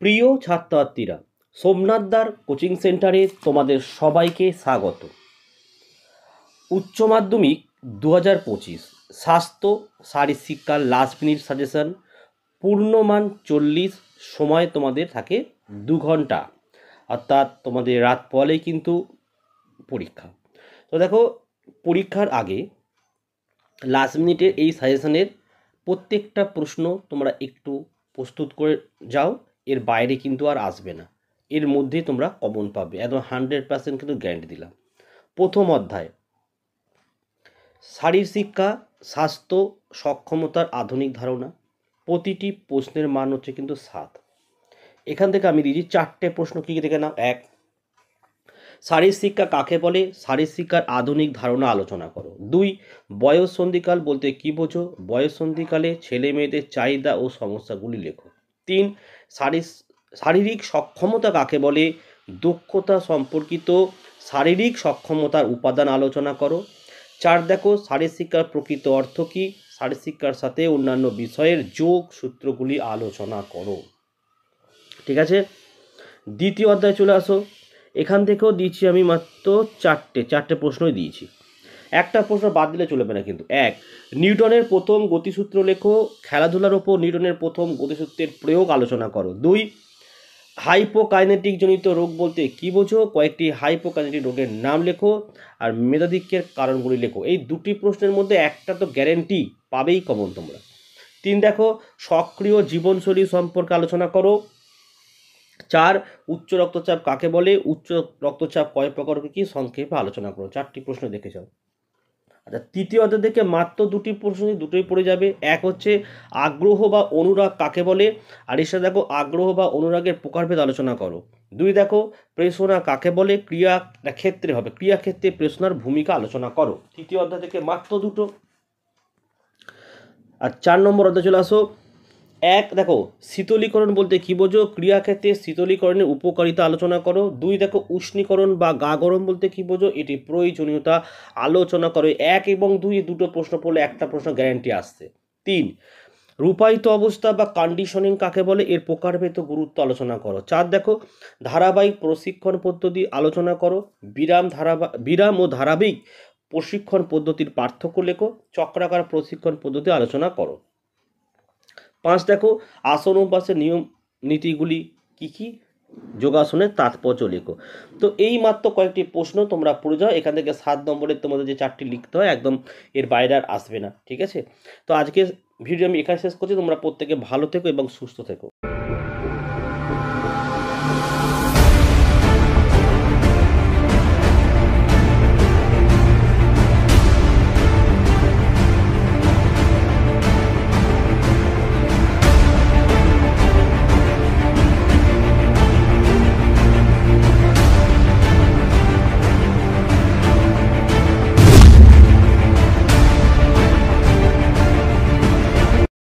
প্রিয় ছাত্রছাত্রীরা, সোমনাথদার কোচিং সেন্টারে তোমাদের সবাইকে স্বাগত। উচ্চ মাধ্যমিক 2025 স্বাস্থ্য শারীরশিক্ষার লাস্ট মিনিট সাজেশন, পূর্ণমান 40, সময় তোমাদের থাকে 2 ঘন্টা, অর্থাৎ তোমাদের রাত পরেই কিন্তু পরীক্ষা। তো দেখো, পরীক্ষার আগে লাস্ট মিনিটের এই সাজেশনের প্রত্যেকটা প্রশ্ন তোমরা একটু প্রস্তুত করে যাও, এর বাইরে কিন্তু আর আসবে না, এর মধ্যে তোমরা কমন পাবে, একদম 100% কিন্তু গ্যারান্টি দিলাম। প্রথম অধ্যায় শারীরশিক্ষা, স্বাস্থ্য সক্ষমতার আধুনিক ধারণা। প্রতিটি প্রশ্নের মান হচ্ছে কিন্তু 7। এখান থেকে আমি দিয়েছি 4টে প্রশ্ন, কী কী দেখে নাও। 1, শারীরশিক্ষা কাকে বলে, শারীরশিক্ষার আধুনিক ধারণা আলোচনা করো। 2, বয়ঃসন্ধিকাল বলতে কী বোঝো, বয়ঃসন্ধিকালে ছেলে মেয়েদের চাহিদা ও সমস্যাগুলি লেখো। 3, শারীরিক সক্ষমতা কাকে বলে, দক্ষতা সম্পর্কিত শারীরিক সক্ষমতার উপাদান আলোচনা করো। 4, দেখো শারীরশিক্ষার প্রকৃত অর্থ কী, শারীরশিক্ষার সাথে অন্যান্য বিষয়ের যোগ সূত্রগুলি আলোচনা করো। ঠিক আছে, দ্বিতীয় অধ্যায়ে চলে আসো। এখান থেকেও দিয়েছি আমি মাত্র চারটে প্রশ্নই দিয়েছি, একটা প্রশ্ন বাদ দিলে চলবে না কিন্তু। 1, নিউটনের প্রথম গতিসূত্র লেখো, খেলাধুলার ওপর নিউটনের প্রথম গতিসূত্রের প্রয়োগ আলোচনা করো। 2, হাইপোকাইনেটিক জনিত রোগ বলতে কী বোঝো, কয়েকটি হাইপোকাইনেটিক রোগের নাম লেখো, আর মেধাধিক্যের কারণগুলি লেখো। এই দুটি প্রশ্নের মধ্যে একটা তো গ্যারেন্টি পাবেই কমন তোমরা। 3, দেখো সক্রিয় জীবনশৈলী সম্পর্কে আলোচনা করো। 4, উচ্চ রক্তচাপ কাকে বলে, উচ্চ রক্তচাপ কয় প্রকার কি সংক্ষেপে আলোচনা করো। 4টি প্রশ্ন দেখে যাও। আচ্ছা, তৃতীয় অধ্যায় থেকে মাত্র 2টি প্রশ্ন, দুটোই পড়ে যাবে। 1 হচ্ছে আগ্রহ বা অনুরাগ কাকে বলে, আর এসে দেখো আগ্রহ বা অনুরাগের প্রকারভেদ আলোচনা করো। 2, দেখো প্রেরণা কাকে বলে, ক্রিয়া ক্ষেত্রে হবে, ক্রিয়া ক্ষেত্রে প্রেরণার ভূমিকা আলোচনা করো। তৃতীয় অধ্যায় থেকে মাত্র 2টো। আর 4 নম্বর অধ্যায় চলে আসো। 1, দেখো শীতলীকরণ বলতে কী বোঝো, ক্রিয়াক্ষেত্রে শীতলীকরণের উপকারিতা আলোচনা করো। 2, দেখো উষ্ণীকরণ বা গা গরম বলতে কী বোঝো, এটি প্রয়োজনীয়তা আলোচনা করো। 1 এবং 2 দুটো প্রশ্ন পড়লে একটা প্রশ্ন গ্যারান্টি আসছে। 3, রূপায়িত অবস্থা বা কন্ডিশনিং কাকে বলে, এর প্রকারভেদ গুরুত্ব আলোচনা করো। 4, দেখো ধারাবাহিক প্রশিক্ষণ পদ্ধতি আলোচনা করো। বিরাম ও ধারাবাহিক প্রশিক্ষণ পদ্ধতির পার্থক্য লেখো। চক্রাকার প্রশিক্ষণ পদ্ধতি আলোচনা করো। 5, দেখো আসন অভ্যাসের নিয়ম নীতিগুলি কী কী, যোগাসনের তাৎপর্য লেখো। তো এই মাত্র কয়েকটি প্রশ্ন তোমরা পড়ে যাও, এখান থেকে 7 নম্বরের তোমাদের যে 4টি লিখতে হয়, একদম এর বাইরে আর আসবে না। ঠিক আছে, তো আজকে ভিডিও আমি এখানে শেষ করছি। তোমরা প্রত্যেকে ভালো থেকো এবং সুস্থ থেকো।